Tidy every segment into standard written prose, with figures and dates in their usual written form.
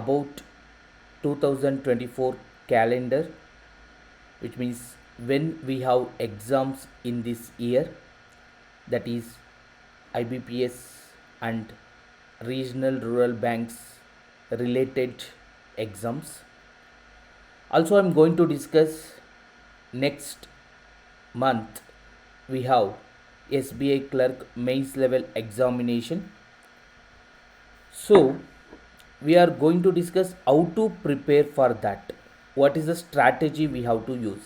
about 2024 calendar, which means when we have exams in this year, that is IBPS and regional rural banks related exams. Also, I'm going to discuss next month we have SBI clerk mains level examination. So, we are going to discuss how to prepare for that. What is the strategy we have to use?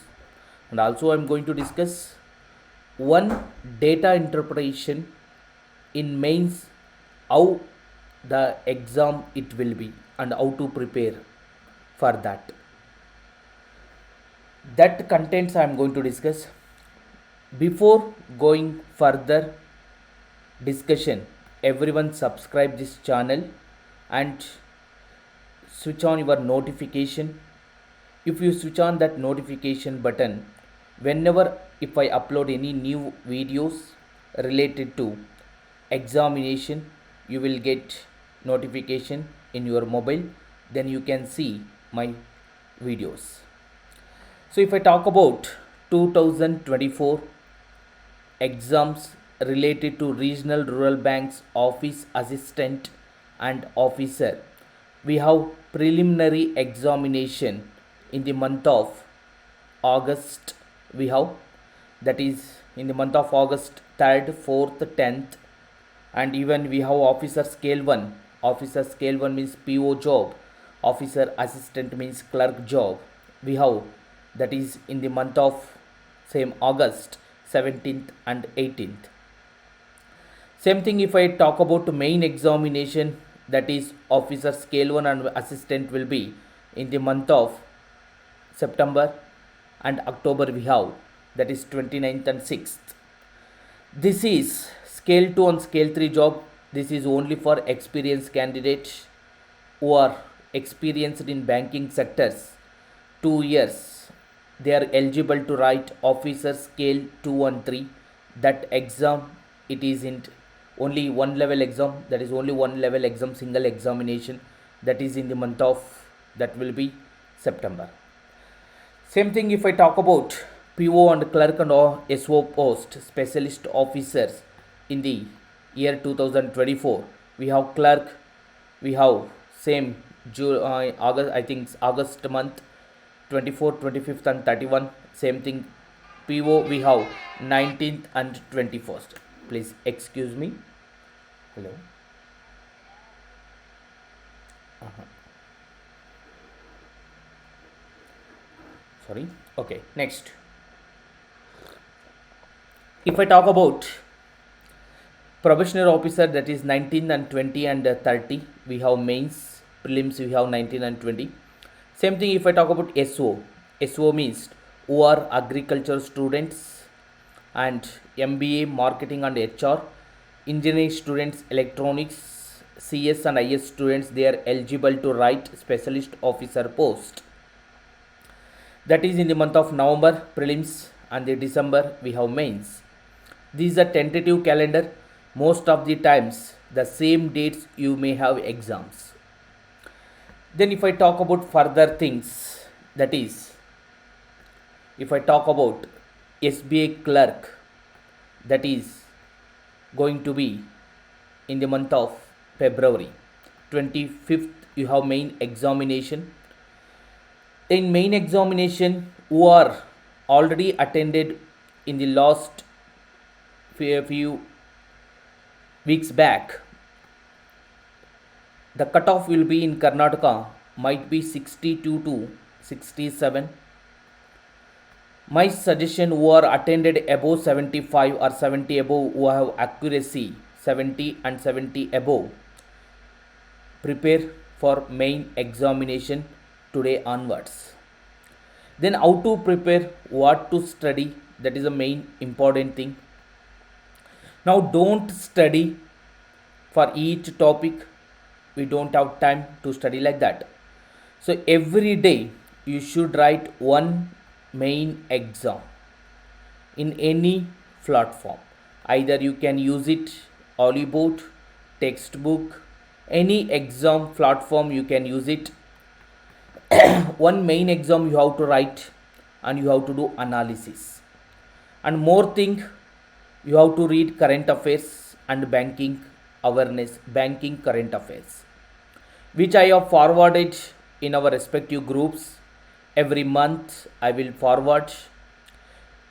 And also, I'm going to discuss one data interpretation in mains, how the exam it will be and how to prepare for that. That contents I am going to discuss. Before going further discussion, everyone subscribe this channel and switch on your notification. If you switch on that notification button, whenever if I upload any new videos related to examination, you will get notification in your mobile, then you can see my videos. So if I talk about 2024 exams related to regional rural banks office assistant and officer, we have preliminary examination in the month of August. We have, that is in the month of August 3rd, 4th, 10th, and even we have officer scale 1. Officer scale 1 means PO job, officer assistant means clerk job. We have, that is in the month of same August 17th and 18th. Same thing if I talk about main examination, that is officer scale 1 and assistant will be in the month of September and October we have, that is 29th and 6th. This is scale 2 and scale 3 job. This is only for experienced candidates who are experienced in banking sectors 2 years. They are eligible to write officer scale 2 and 3. That exam, it isn't only one level exam, that is only one level exam, single examination, that is in the month of, that will be September. Same thing if I talk about PO and clerk and SO post specialist officers in the year 2024, we have clerk, we have same August, I think August month 24th, 25th and 31. Same thing PO we have 19th and 21st. Please excuse me. Hello. Sorry. Okay, next. If I talk about probationary officer, that is 19 and 20 and 30, we have mains, prelims we have 19 and 20. Same thing if I talk about SO means who are agriculture students and MBA marketing and HR, engineering students electronics, CS and IS students, they are eligible to write specialist officer post. That is in the month of November prelims and the December we have mains. These are tentative calendar. Most of the times the same dates you may have exams. Then if I talk about further things, that is if I talk about SBI clerk, that is going to be in the month of February 25th, you have main examination. In main examination, who are already attended in the last few weeks back, the cutoff will be in Karnataka might be 62 to 67. My suggestion, who are attended above 75 or 70 above, who have accuracy 70 and 70 above, prepare for main examination today onwards. Then how to prepare, what to study, that is the main important thing. Now don't study for each topic, we don't have time to study like that. So every day you should write one main exam in any platform. Either you can use it Ollyboard, textbook, Any exam platform you can use it. One main exam you have to write and you have to do analysis. And more thing, you have to read current affairs and banking awareness, banking current affairs, which I have forwarded in our respective groups. Every month I will forward.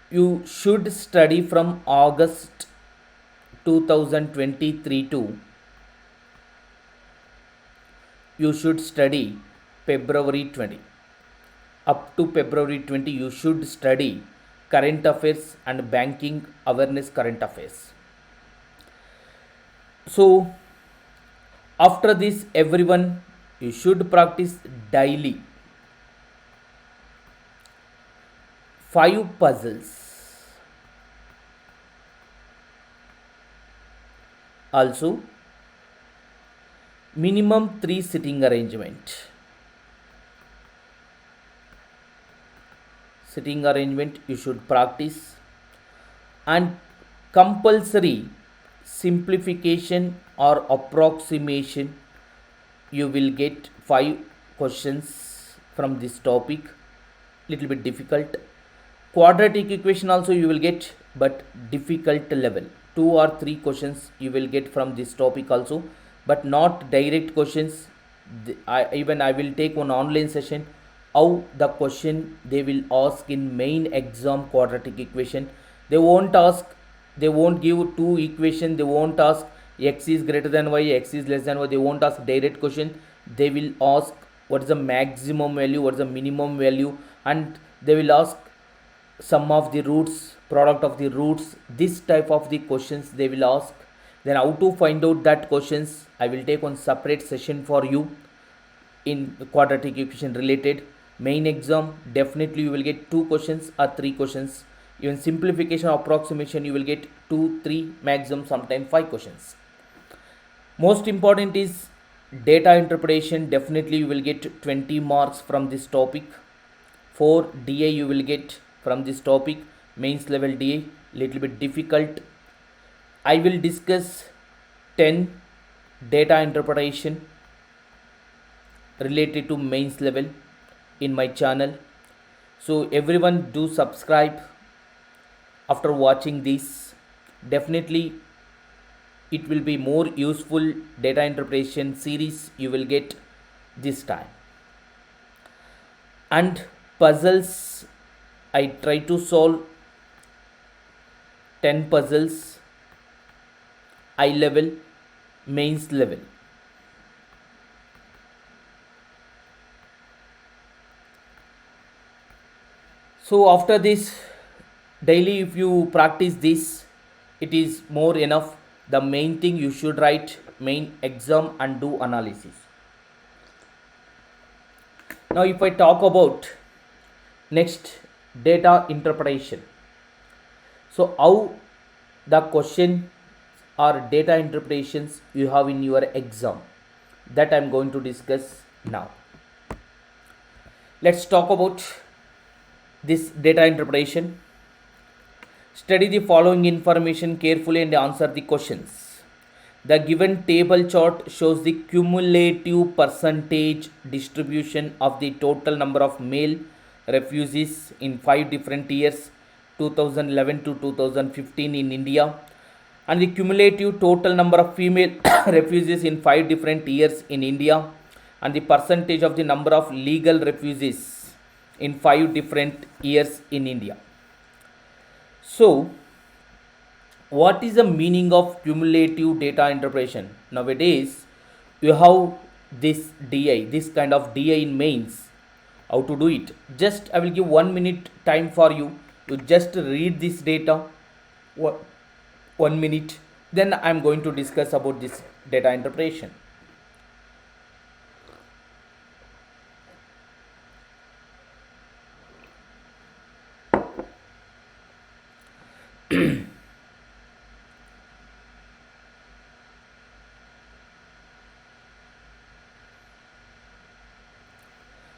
You should study from August 2023 to you should study February 20. Up to February 20, you should study current affairs and banking awareness current affairs. So, after this, everyone, you should practice daily 5 puzzles. Also, minimum 3 sitting arrangement. Sitting arrangement you should practice, and compulsory simplification or approximation you will get 5 questions from this topic, little bit difficult. Quadratic equation also you will get, but difficult level. 2 or 3 questions you will get from this topic also, but not direct questions. I will take one online session how the question they will ask in main exam quadratic equation. They won't ask, they won't give two equation, they won't ask x is greater than y, x is less than y. They won't ask direct question. They will ask what is the maximum value, what is the minimum value, and they will ask sum of the roots, product of the roots. This type of the questions they will ask. Then how to find out that questions, I will take one separate session for you. In quadratic equation related main exam, definitely you will get 2 questions or 3 questions. Even simplification approximation you will get 2 3, maximum sometime 5 questions. Most important is data interpretation. Definitely you will get 20 marks from this topic. For DA you will get from this topic. Mains level DA little bit difficult. I will discuss 10 data interpretation related to mains level in my channel. So everyone do subscribe after watching this. Definitely it will be more useful data interpretation series you will get this time. And puzzles, I try to solve 10 puzzles, eye level, mains level. So after this, daily if you practice this, it is more enough. The main thing you should write main exam and do analysis. Now if I talk about next data interpretation, so how the question or data interpretations you have in your exam, that I am going to discuss now. Let's talk about this data interpretation. Study the following information carefully and answer the questions. The given table chart shows the cumulative percentage distribution of the total number of male refugees in 5 different years, 2011 to 2015 in India, and the cumulative total number of female refugees in 5 different years in India, and the percentage of the number of legal refugees in 5 different years in India. So, what is the meaning of cumulative data interpretation? Nowadays, you have this DI, this kind of DI in mains. How to do it? Just I will give 1 minute time for you. You just read this data. 1 minute. Then I am going to discuss about this data interpretation.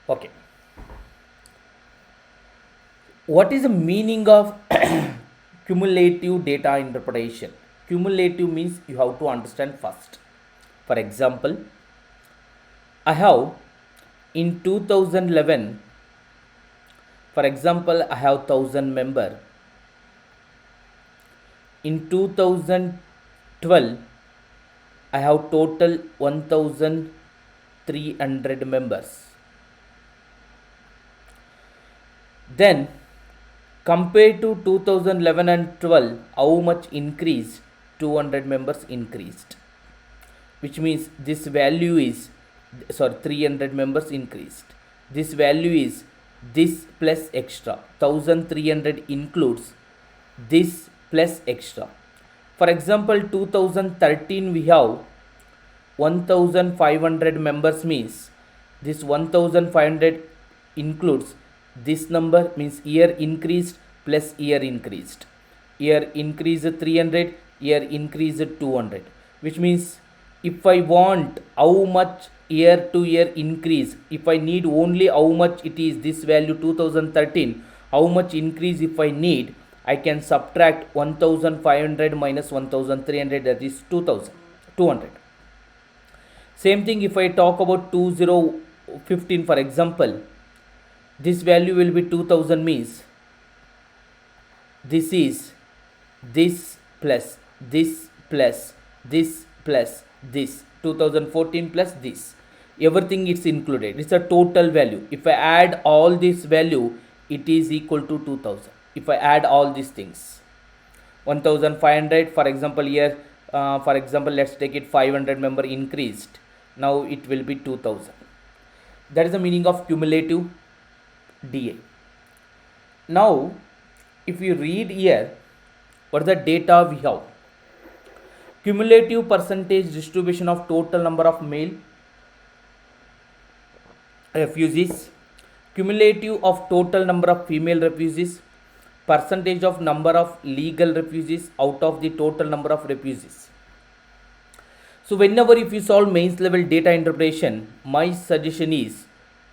Okay. What is the meaning of cumulative data interpretation? Cumulative means you have to understand first. For example, I have in 2011, for example, I have 1000 member. In 2012, I have total 1300 members. Then compared to 2011 and 12, how much increased? 200 members increased, which means this value is, sorry, 300 members increased. This value is this plus extra. 1300 includes this plus extra. For example, 2013 we have 1500 members, means this 1500 includes this number, means year increased plus year increased. Year increased 300, year increased 200, which means if I want how much year to year increase, if I need only how much it is this value 2013, how much increase if I need, I can subtract 1500 minus 1300, that is 200. Same thing if I talk about 2015, for example, this value will be 2000, means this is this plus this plus this plus this, 2014 plus this, everything is included. It's a total value. If I add all this value, it is equal to 2000. If I add all these things, 1500, for example here, for example let's take it 500 member increased, now it will be 2000. That is the meaning of cumulative DA. Now if you read here, what is the data we have? Cumulative percentage distribution of total number of male refugees, cumulative of total number of female refugees, percentage of number of legal refugees out of the total number of refugees. So whenever if you solve mains level data interpretation, my suggestion is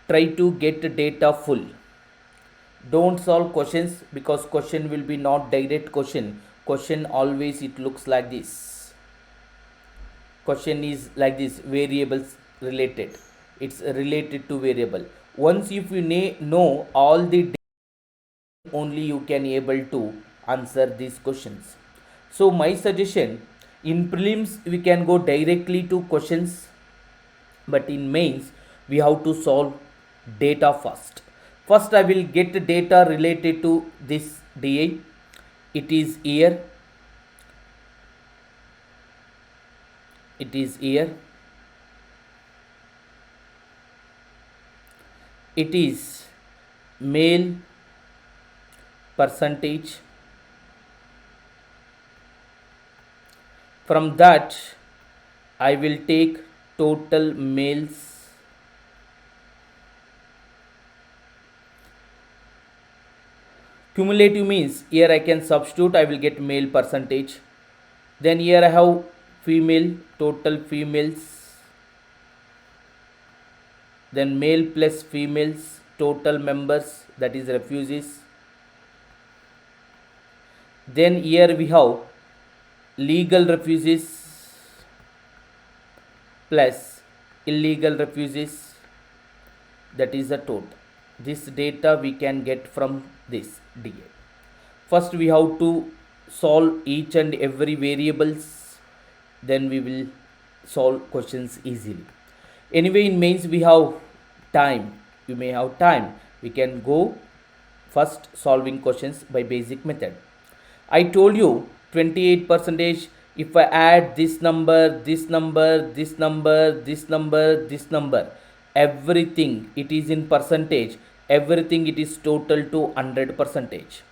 try to get data full. Don't solve questions, because question will be not direct question. Question always it looks like this. Question is like this, variables related. It's related to variable. Once if you know all the data, only you can able to answer these questions. So my suggestion, in prelims we can go directly to questions, but in mains we have to solve data first. First I will get data related to this DA. It is year, it is year, it is male percentage. From that I will take total males. Cumulative means here I can substitute, I will get male percentage. Then here I have female, total females. Then male plus females, total members, that is refugees. Then here we have legal refugees plus illegal refugees, that is the total. This data we can get from this DA. First we have to solve each and every variables, then we will solve questions easily. Anyway, in mains we have time, we may have time, we can go first solving questions by basic method. I told you 28 percentage. If I add this number, this number, this number, this number, this number, everything it is in percentage, everything it is total to 100 percentage.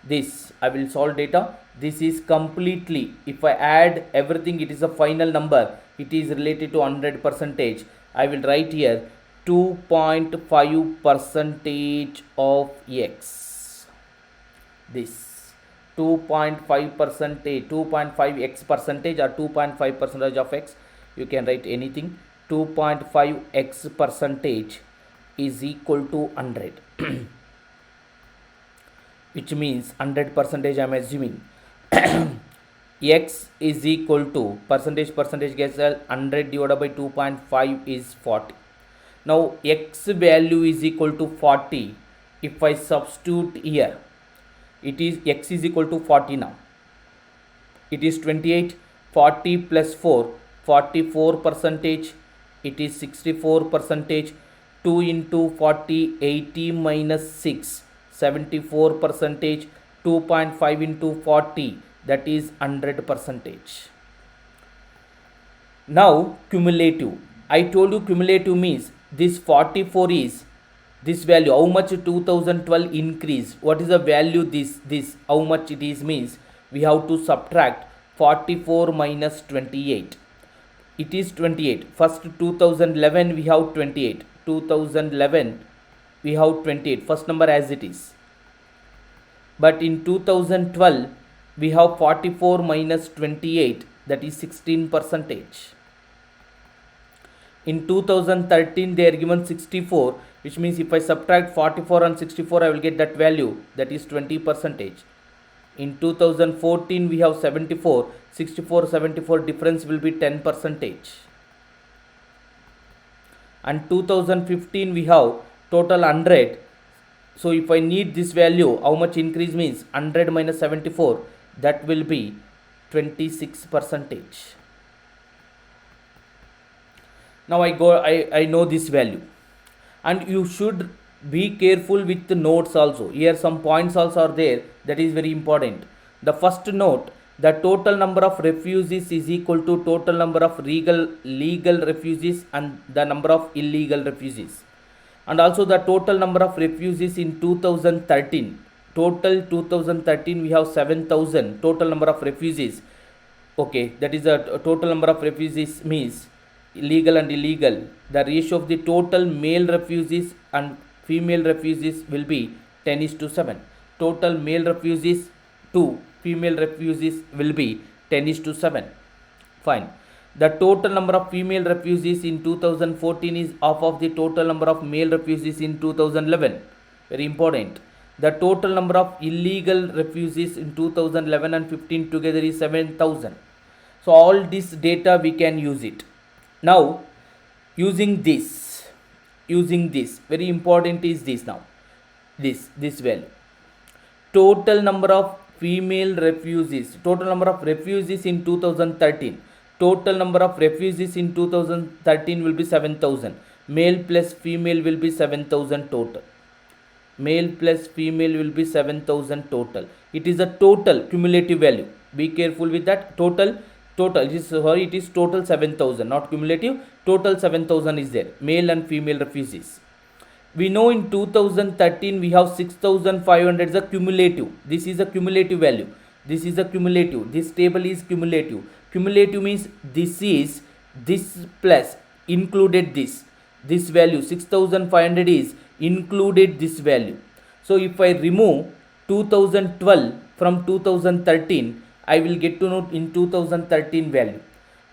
This I will solve data. This is completely, if I add everything, it is a final number, it is related to 100 percentage. I will write here 2.5 percentage of X. This 2.5 percentage, 2.5 X percentage or 2.5 percentage of X, you can write anything. 2.5 X percentage is equal to 100. Which means 100 percentage I am assuming. x is equal to percentage gets 100 divided by 2.5 is 40. Now x value is equal to 40. If I substitute here, it is x is equal to 40 now. It is 28, 40 plus 4, 44 percentage, it is 64 percentage, 2 into 40, 80 minus 6, 74 percentage, 2.5 into 40, that is 100 percentage. Now cumulative, I told you cumulative means this 44 is this value, how much 2012 increase, what is the value, this how much it is means we have to subtract 44 minus 28, it is 28. First 2011 we have 28, 2011 we have 28, first number as it is, but in 2012 we have 44 minus 28, that is 16 percentage. In 2013 they are given 64, which means if I subtract 44 and 64 I will get that value, that is 20 percentage. In 2014 we have 74, 64, 74 difference will be 10 percentage. And 2015 we have total 100. So if I need this value, how much increase means 100 minus 74, that will be 26 percentage. Now I know this value, and you should be careful with the notes also. Here some points also are there, that is very important. The first note, the total number of refugees is equal to total number of legal refugees and the number of illegal refugees. And also the total number of refugees in 2013, total 2013 we have 7,000 total number of refugees. Okay, that is the total number of refugees means legal and illegal. The ratio of the total male refugees and female refugees will be 10:7. Total male refugees to female refugees will be 10:7. Fine. The total number of female refugees in 2014 is half of the total number of male refugees in 2011. Very important. The total number of illegal refugees in 2011 and 15 together is 7,000. So all this data we can use it. Now using this, very important is this now, this value. Total number of female refugees, total number of refugees in 2013, total number of refugees in 2013 will be 7,000. Male plus female will be 7,000 total. Male plus female will be 7,000 total. It is a total cumulative value. Be careful with that. Total it is total 7,000, not cumulative. Total 7,000 is there, male and female refugees. We know in 2013 we have 6,500 is a cumulative. This is a cumulative value. This is a cumulative. This table is cumulative. Cumulative means this is this plus included this value 6,500 is included this value. So if I remove 2012 from 2013, I will get to know in 2013 value.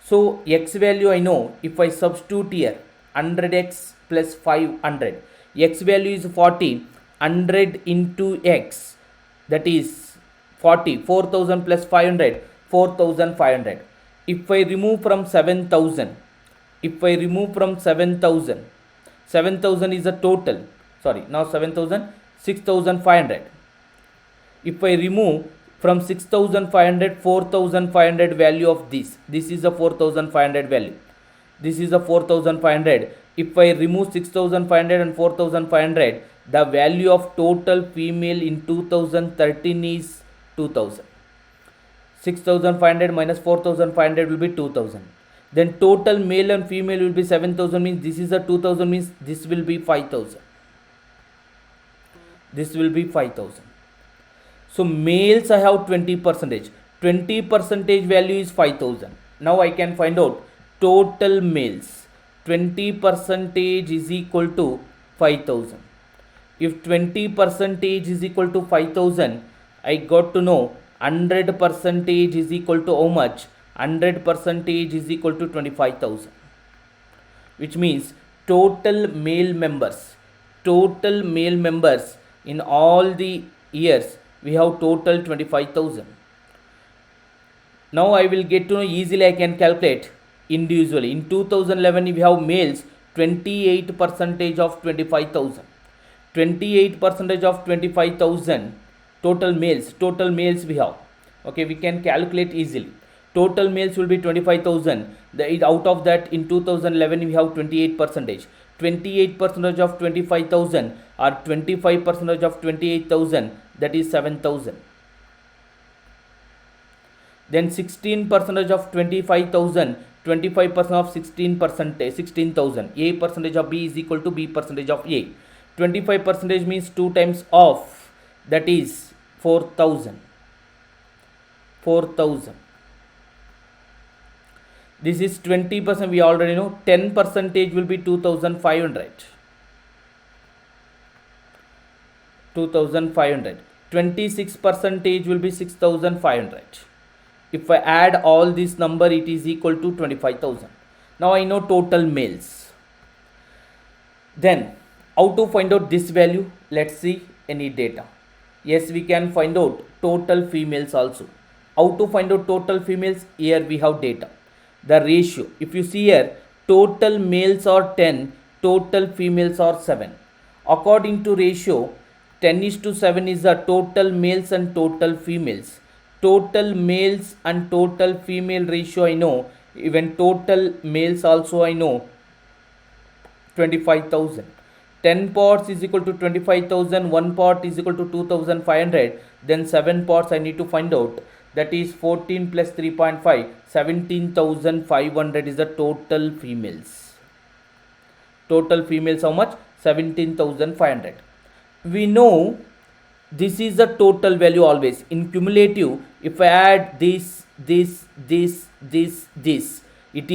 So x value I know, if I substitute here 100x plus 500, x value is 40, 100 into x, that is 40, 4,000 plus 500, 4,500. If I remove from 7,000, 7,000 is a total, sorry, now 7,000, 6,500. If I remove from 6,500, 4,500 value of this is a 4,500 value. This is a 4,500. If I remove 6,500 and 4,500, the value of total female in 2013 is 2,000. 6,500 minus 4,500 will be 2,000. Then total male and female will be 7,000, means this is a 2,000, means this will be 5,000. This will be 5,000. So males I have 20%. 20% value is 5,000. Now I can find out total males. 20% is equal to 5,000. If 20% is equal to 5,000, I got to know 100% is equal to how much? 100% is equal to 25,000. Which means total male members in all the years we have total 25,000. Now I will get to know easily I can calculate individually. In 2011 we have males 28 percentage of 25,000. 28 percentage of 25,000 total males we have. Okay, we can calculate easily. Total males will be 25,000. Out of that in 2011 we have 28 percentage. 28 percentage of 25,000 or 25 percentage of 28,000, that is 7,000. Then 16 percentage of 25,000, 25% of 16 percentage 16,000. A percentage of B is equal to B percentage of A. 25 percentage means 2 times of, that is 4,000. 4,000. This is 20%, we already know. 10 percentage will be 2,500. 2,500. 26 percentage will be 6,500. If I add all this number, it is equal to 25,000. Now I know total males. Then how to find out this value? Let's see any data. Yes, we can find out total females also. How to find out total females? Here we have data. The ratio, if you see here, total males are 10, total females are 7. According to ratio, 10:7 is the total males and total females. Total males and total female ratio I know. Even total males also I know. 25,000. 10 parts is equal to 25,000. 1 part is equal to 2,500. Then 7 parts I need to find out. That is 14 plus 3.5. 17,500 is the total females. Total females how much? 17,500. We know this is the total value always. In cumulative, if I add this, it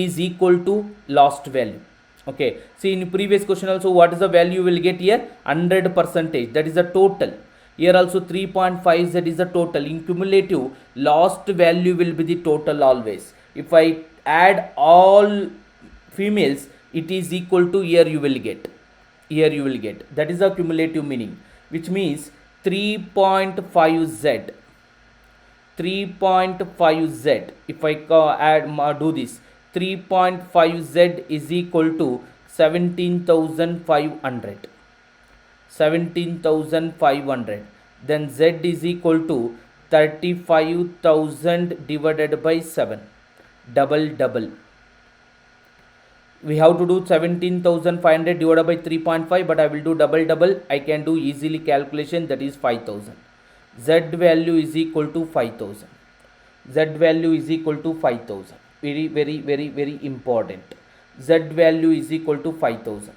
is equal to last value. Okay. See, in previous question also, what is the value you will get here? 100 percentage. That is the total. Here also 3.5 that is the total. In cumulative, last value will be the total always. If I add all females, it is equal to here you will get. Here you will get. That is the cumulative meaning, which means 3.5z. 3.5z. If I do this, 3.5z is equal to 17,500. 17,500. Then z is equal to 35,000 divided by 7. Double. We have to do 17,500 divided by 3.5, but I will do double. I can do easily calculation, that is 5,000. Z value is equal to 5,000. Z value is equal to 5,000. Very important. Z value is equal to 5,000.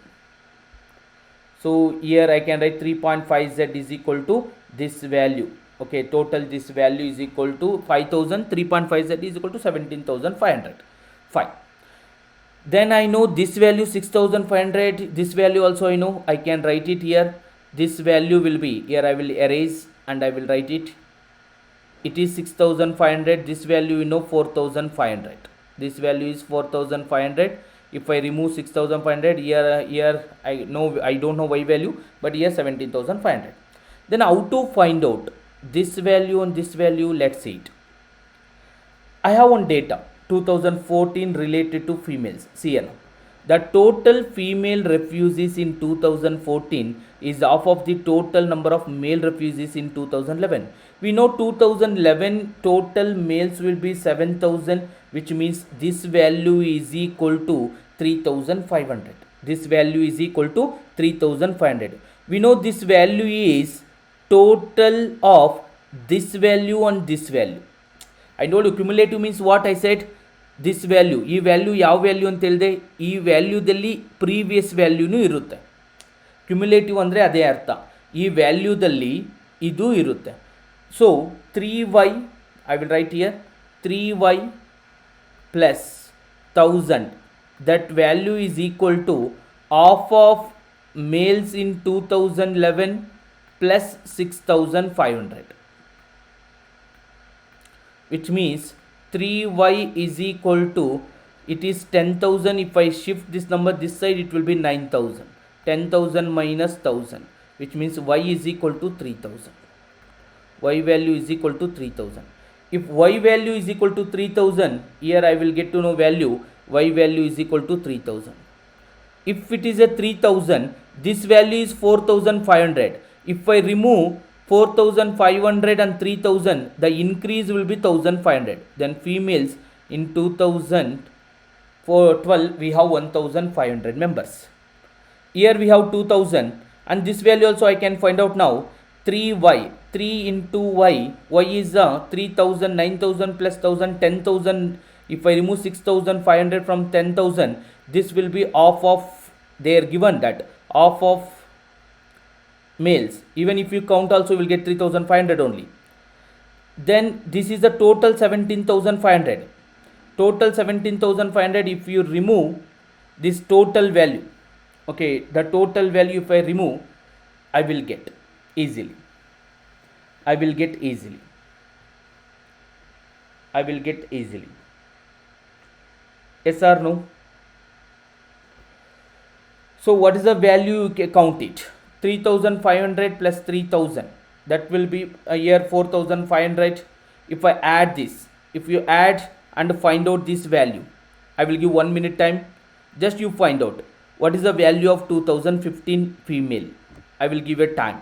So here I can write 3.5z is equal to this value. Okay, total this value is equal to 5,000. 3.5z is equal to 17,500. Fine. Then I know this value 6,500. This value also I know. I can write it here. This value will be, here I will erase and I will write it. It is 6,500. This value you know 4,500. This value is 4,500. If I remove 6,500, here I don't know y value, but here 17,500. Then how to find out this value and this value? Let's see it. I have one data 2014 related to females. See here. The total female refugees in 2014 is half of the total number of male refugees in 2011. We know 2011 total males will be 7,000, which means this value is equal to 3,500. This value is equal to 3,500. We know this value is total of this value and this value. I told you cumulative means what I said. This value, ಈ value ಯಾವ value ಅಂತ ಹೇಳಿದೆ? ಈ ವ್ಯಾಲ್ಯೂದಲ್ಲಿ previous ವ್ಯಾಲ್ಯೂನೂ ಇರುತ್ತೆ. Cumulative ಅಂದರೆ ಅದೇ ಅರ್ಥ. ಈ ವ್ಯಾಲ್ಯೂದಲ್ಲಿ ಇದು ಇರುತ್ತೆ. So 3y, I will write here 3y plus 1000. That value is equal to half of males in 2011 plus 6,500. Which means 3y is equal to, it is 10,000. If I shift this number this side, it will be 9,000. 10,000 minus 1,000, which means y is equal to 3,000. Y value is equal to 3,000. If y value is equal to 3000, here I will get to know value y value is equal to 3000. If it is a 3000, this value is 4500. If I remove 4500 and 3000, the increase will be 1500. Then females in 2012 we have 1500 members. Here we have 2000, and this value also I can find out now. 3y, 3 into y is 3000, 9000 plus 1000, 10,000. If I remove 6500 from 10,000, this will be half of, they are given that half of males. Even if you count also, you will get 3500 only. Then this is the total 17,500. Total 17,500. If you remove this total value, okay, the total value if I remove, I will get easily. I will get easily. Yes or no? So what is the value? You can count it. 3500 plus 3000, that will be a year 4500. If I add this, if you add and find out this value, I will give 1 minute time. Just you find out what is the value of 2015 female. I will give a time.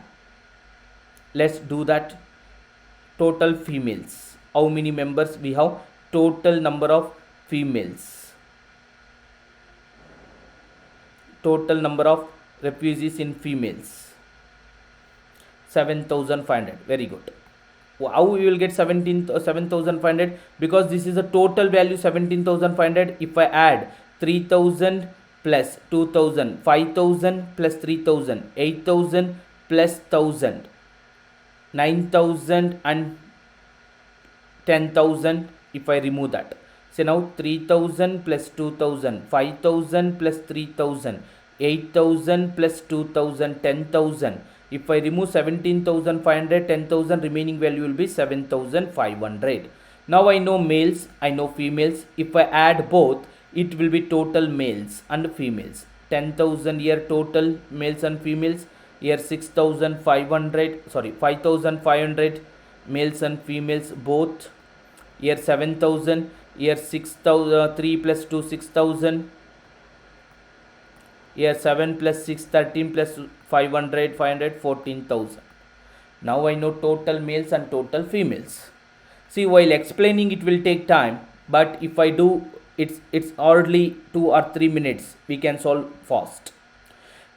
Let's do that. Total females, how many members we have? Total number of females, total number of refugees in females, 7500. Very good. How we will get 7500? Because this is a total value 17,500. If I add 3000 plus 2000, 5000 plus 3000, 8000 plus 1000, 9000 and 10,000. If I remove that, so now 3000 plus 2000, 5000 plus 3000, 8000 plus 2000, 10,000. If I remove 17,500, 10,000, remaining value will be 7,500. Now I know males, I know females. If I add both, it will be total males and females. 10,000 here total males and females. Here 6,500, sorry, 5,500 males and females both. Here 7,000. Here 6,000, 3 plus 2, 6,000. Here 7 plus 6, 13 plus 500, 14,000. Now I know total males and total females. See, while explaining it will take time, but if I do, it's hardly 2 or 3 minutes. We can solve fast.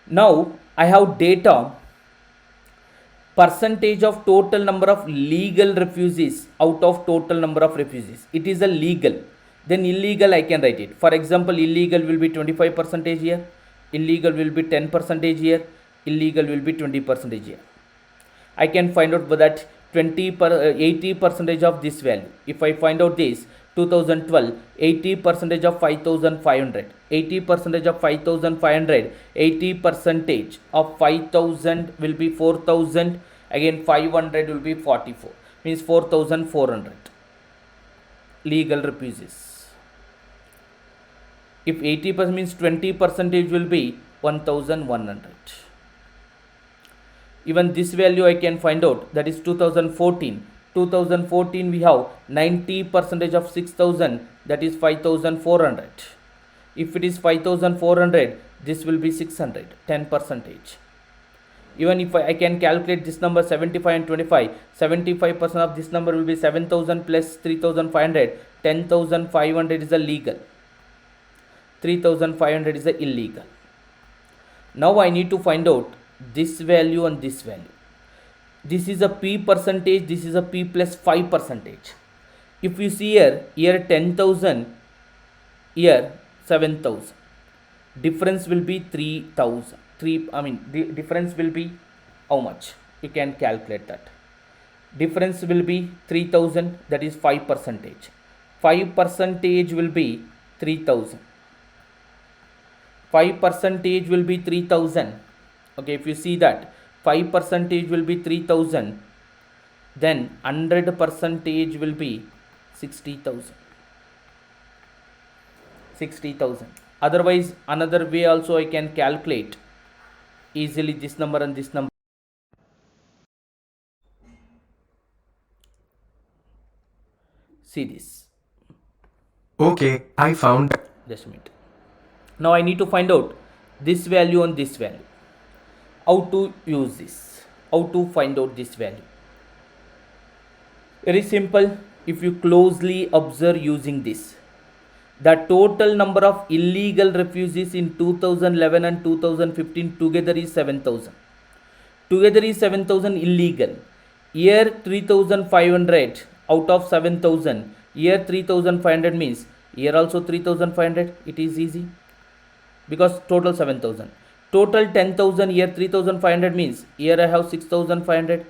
Now I have data, percentage of total number of legal refugees out of total number of refugees. It is a legal. Then illegal I can write it. For example, illegal will be 25% here. Illegal will be 10% here. Illegal will be 20% here. I can find out that 80% of this value. If I find out this 2012, 80% of 5,500, 80% of 5,500, 80% of 5,000 will be 4,000. Again 500 will be 44. Means 4,400 legal refugees. If 80% means 20% will be 1,100. Even this value I can find out, that is 2014. 2014 we have 90% of 6,000, that is 5,400. If it is 5,400, this will be 600, 10%. Even if I can calculate this number 75 and 25, 75% of this number will be 7,000 plus 3,500, 10,500 is a legal, 3,500 is a illegal. Now I need to find out this value and this value. This is a P percentage, this is a P plus 5%. If you see here 10,000, here 7,000. Difference will be 3,000. The difference will be how much? You can calculate that. Difference will be 3,000, that is 5%. 5% will be 3,000. 5% will be 3,000. Okay, if you see that 5% will be 3,000, then 100% will be 60,000. 60,000. Otherwise, another way also I can calculate easily this number and this number. See this. Okay, I found. Just a minute. Now I need to find out this value and this value. How to use this? How to find out this value? Very simple. If you closely observe using this, the total number of illegal refugees in 2011 and 2015 together is 7,000. Together is 7,000 illegal. Year 3,500 out of 7,000. Year 3,500 means year also 3,500. It is easy because total 7,000. Total 10,000, year 3,500 means year I have 6,500.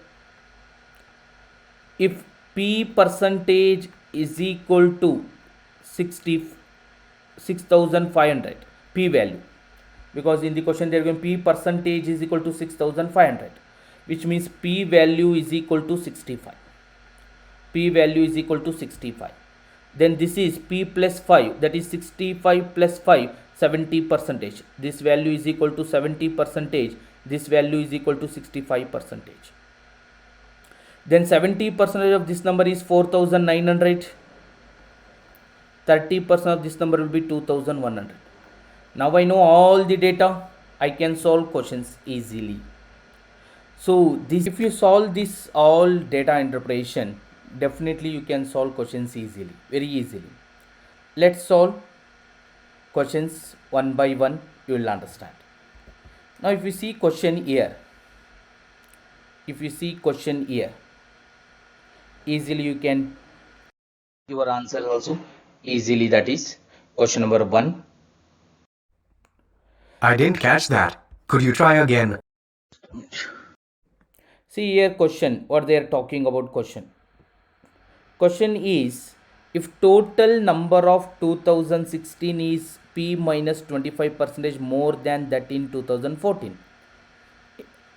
If P percentage is equal to 6,500 P value, because in the question they are given P percentage is equal to 6,500, which means P value is equal to 65. P value is equal to 65. Then this is P plus 5, that is 65 plus 5, 70 percentage. This value is equal to 70 percentage. This value is equal to 65 percentage. Then 70% of this number is 4,900. 30% of this number will be 2,100. Now I know all the data. I can solve questions easily. So this, if you solve this all data interpretation, definitely you can solve questions easily, very easily. Let's solve questions one by one. You will understand. Now if you see question here, easily you can your answer also easily. That is question number 1. I didn't catch that. Could you try again? See here question, what they are talking about. Question is, if total number of 2016 is P minus 25% more than that in 2014.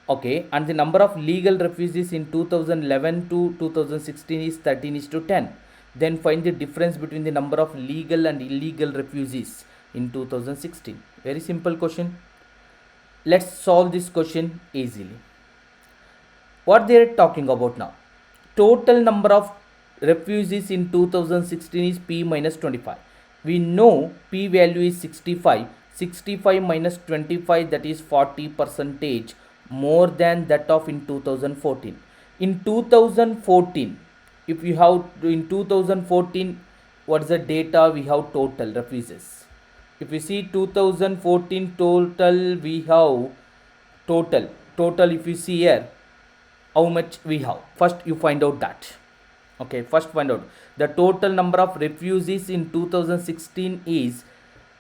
Okay, and the number of legal refugees in 2011 to 2016 is 13 is to 10. Then find the difference between the number of legal and illegal refugees in 2016. Very simple question. Let's solve this question easily. What they are talking about now? Total number of refugees in 2016 is P minus 25. We know P value is 65. 65 minus 25, that is 40 percentage more than that of in 2014. In 2014, if you have in 2014, what's the data we have total refugees? If we see 2014 total, we have total if you see here how much we have. First you find out that. Okay, first find out the total number of refugees in 2016 is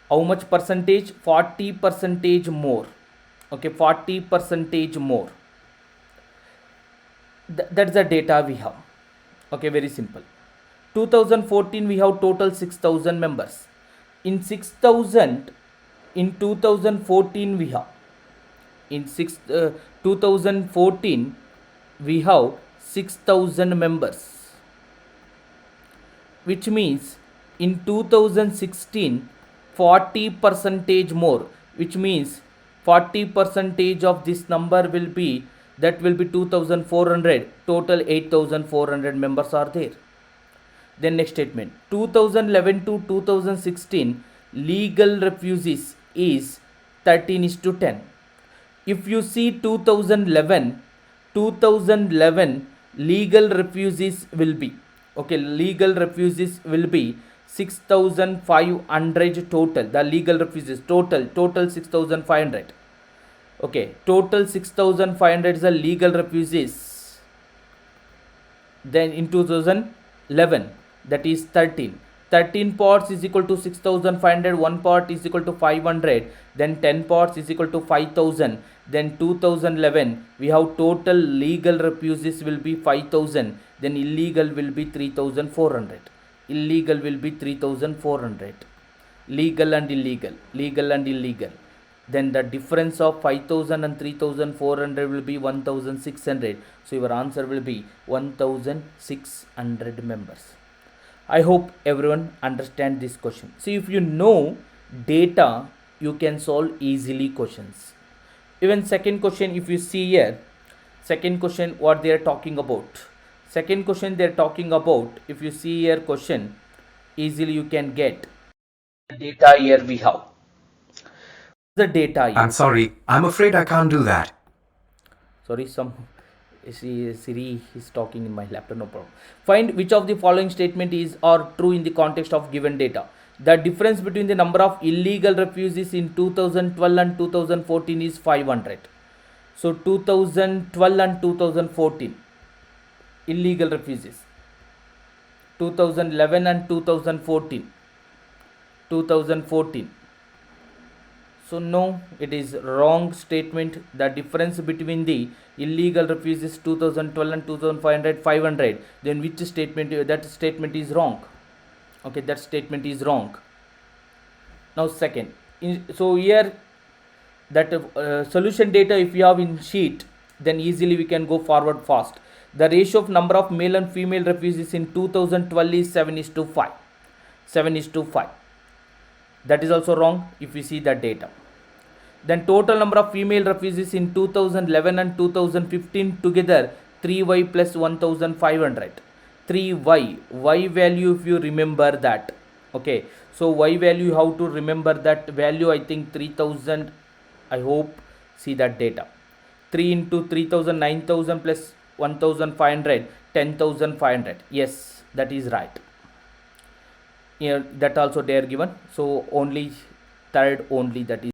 how much percentage? 40 percentage more. Okay, 40 percentage more. That's the data we have. Okay, very simple. 2014 we have total 6,000 members. In 6,000, in 2014 we have, in 2014 we have 6,000 members, which means in 2016 40 percentage more, which means 40 percentage of this number will be, that will be 2,400. Total 8,400 members are there. Then next statement, 2011 to 2016 legal refugees is 13 is to 10. If you see 2011 legal refugees will be, okay, legal refugees will be 6,500 total. The legal refugees total 6,500. Okay, total 6,500 is the legal refugees. Then in 2011, that is 13 parts is equal to 6,500. 1 part is equal to 500. Then 10 parts is equal to 5,000. Then 2011 we have total legal refugees will be 5,000. Then illegal will be 3,400. Illegal will be 3,400. Legal and illegal. Then the difference of 5,000 and 3,400 will be 1,600. So your answer will be 1,600 members. I hope everyone understand this question. See, if you know data, you can solve easily questions. Even second question, if you see here, second question what they are talking about. Second question they're talking about, if you see here question, easily you can get the data here we have. The data here. I'm sorry, I'm afraid I can't do that. Sorry, some Siri is talking in my laptop, no problem. Find which of the following statement is or true in the context of given data. The difference between the number of illegal refugees in 2012 and 2014 is 500. So 2012 and 2014 illegal refugees. 2011 and 2014. 2014. So no, it is wrong statement. The difference between the illegal refugees 2012 and 2500, then which statement, that statement is wrong. Okay, that statement is wrong. Now second, so here that solution data if you have in sheet, then easily we can go forward fast. The ratio of number of male and female refugees in 2012 is 7 is to 5. 7 is to 5. That is also wrong if we see that data. Then total number of female refugees in 2011 and 2015 together 3y plus 1500. 3y, y value if you remember that. Okay, so y value how to remember that value, I think 3000. I hope see that data. 3 into 3000, 9000 plus 1500, 10500. Yes, that is right. Here that also they are given. So only third only, that is